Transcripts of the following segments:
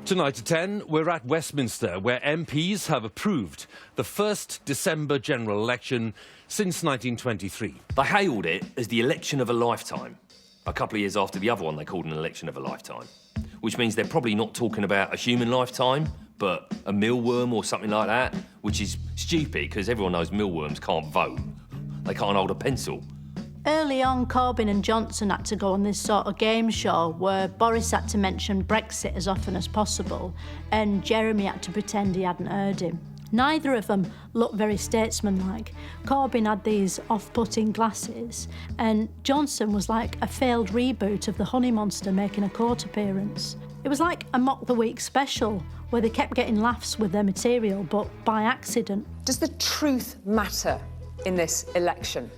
Tonight at 10, we're at Westminster, where MPs have approved the first December general election since 1923. They hailed it as the election of a lifetime. A couple of years after the other one, they called an election of a lifetime. Which means they're probably not talking about a human lifetime, but a mealworm or something like that, which is stupid, because everyone knows mealworms can't vote. They can't hold a pencil. Early on, Corbyn and Johnson had to go on this sort of game show where Boris had to mention Brexit as often as possible and Jeremy had to pretend he hadn't heard him. Neither of them looked very statesmanlike. Corbyn had these off-putting glasses and Johnson was like a failed reboot of the Honey Monster making a court appearance. It was like a Mock the Week special where they kept getting laughs with their material, but by accident. Does the truth matter in this election?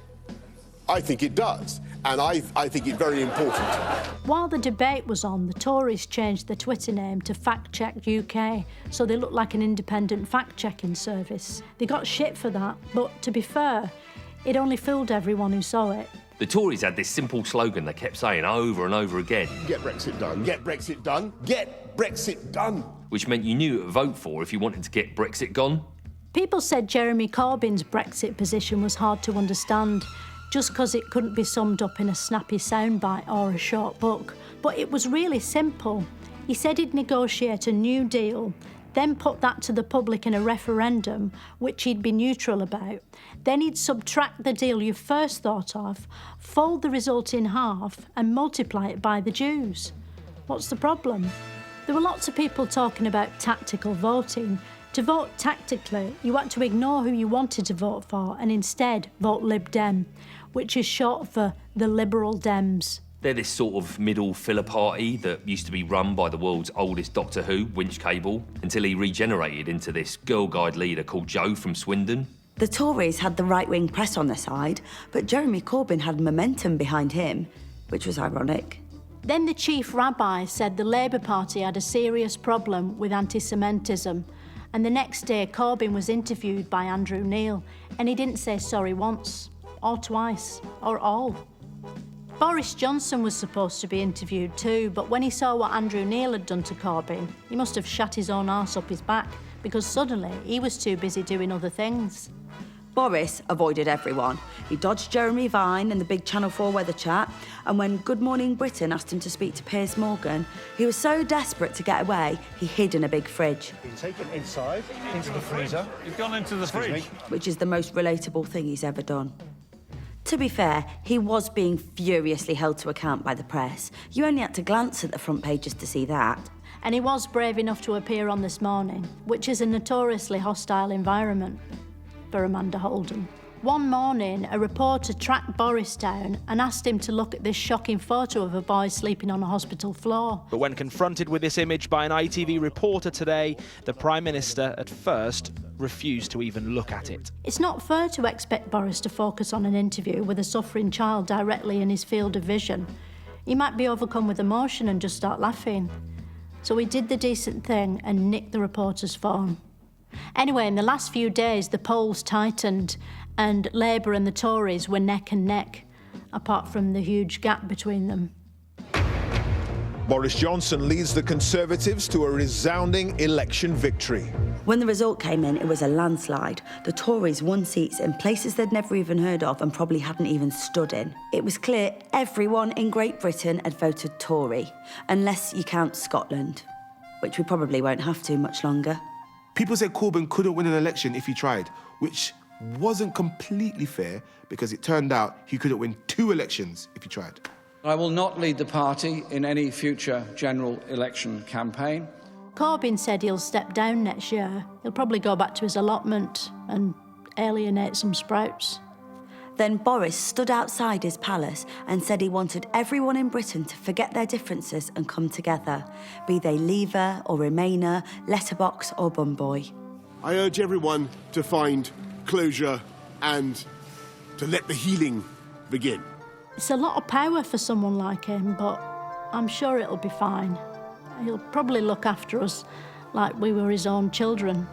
I think it does, and I think it's very important. While the debate was on, the Tories changed their Twitter name to Fact Check UK, so they looked like an independent fact-checking service. They got shit for that, but to be fair, it only fooled everyone who saw it. The Tories had this simple slogan they kept saying over and over again. Get Brexit done, get Brexit done, get Brexit done. Which meant you knew who to vote for if you wanted to get Brexit gone. People said Jeremy Corbyn's Brexit position was hard to understand, just because it couldn't be summed up in a snappy soundbite or a short book. But it was really simple. He said he'd negotiate a new deal, then put that to the public in a referendum, which he'd be neutral about. Then he'd subtract the deal you first thought of, fold the result in half and multiply it by the Jews. What's the problem? There were lots of people talking about tactical voting. To vote tactically, you had to ignore who you wanted to vote for and instead vote Lib Dem, which is short for the Liberal Dems. They're this sort of middle filler party that used to be run by the world's oldest Doctor Who, Winch Cable, until he regenerated into this Girl Guide leader called Joe from Swindon. The Tories had the right-wing press on their side, but Jeremy Corbyn had momentum behind him, which was ironic. Then the chief rabbi said the Labour Party had a serious problem with anti-Semitism, and the next day Corbyn was interviewed by Andrew Neil, and he didn't say sorry once, or twice, or all. Boris Johnson was supposed to be interviewed too, but when he saw what Andrew Neil had done to Corbyn, he must have shut his own arse up his back, because suddenly he was too busy doing other things. Boris avoided everyone. He dodged Jeremy Vine and the big Channel 4 weather chat, and when Good Morning Britain asked him to speak to Piers Morgan, he was so desperate to get away, he hid in a big fridge. Been taken inside, into the freezer. You've gone into the fridge? Which is the most relatable thing he's ever done. To be fair, he was being furiously held to account by the press. You only had to glance at the front pages to see that. And he was brave enough to appear on This Morning, which is a notoriously hostile environment for Amanda Holden. One morning, a reporter tracked Boris down and asked him to look at this shocking photo of a boy sleeping on a hospital floor. But when confronted with this image by an ITV reporter today, the Prime Minister at first refused to even look at it. It's not fair to expect Boris to focus on an interview with a suffering child directly in his field of vision. He might be overcome with emotion and just start laughing. So he did the decent thing and nicked the reporter's phone. Anyway, in the last few days, the polls tightened and Labour and the Tories were neck and neck, apart from the huge gap between them. Boris Johnson leads the Conservatives to a resounding election victory. When the result came in, it was a landslide. The Tories won seats in places they'd never even heard of and probably hadn't even stood in. It was clear everyone in Great Britain had voted Tory, unless you count Scotland, which we probably won't have to much longer. People said Corbyn couldn't win an election if he tried, which wasn't completely fair because it turned out he couldn't win 2 elections if he tried. I will not lead the party in any future general election campaign. Corbyn said he'll step down next year. He'll probably go back to his allotment and alienate some sprouts. Then Boris stood outside his palace and said he wanted everyone in Britain to forget their differences and come together, be they Leaver or Remainer, Letterbox or Bumboy. I urge everyone to find closure and to let the healing begin. It's a lot of power for someone like him, but I'm sure it'll be fine. He'll probably look after us like we were his own children.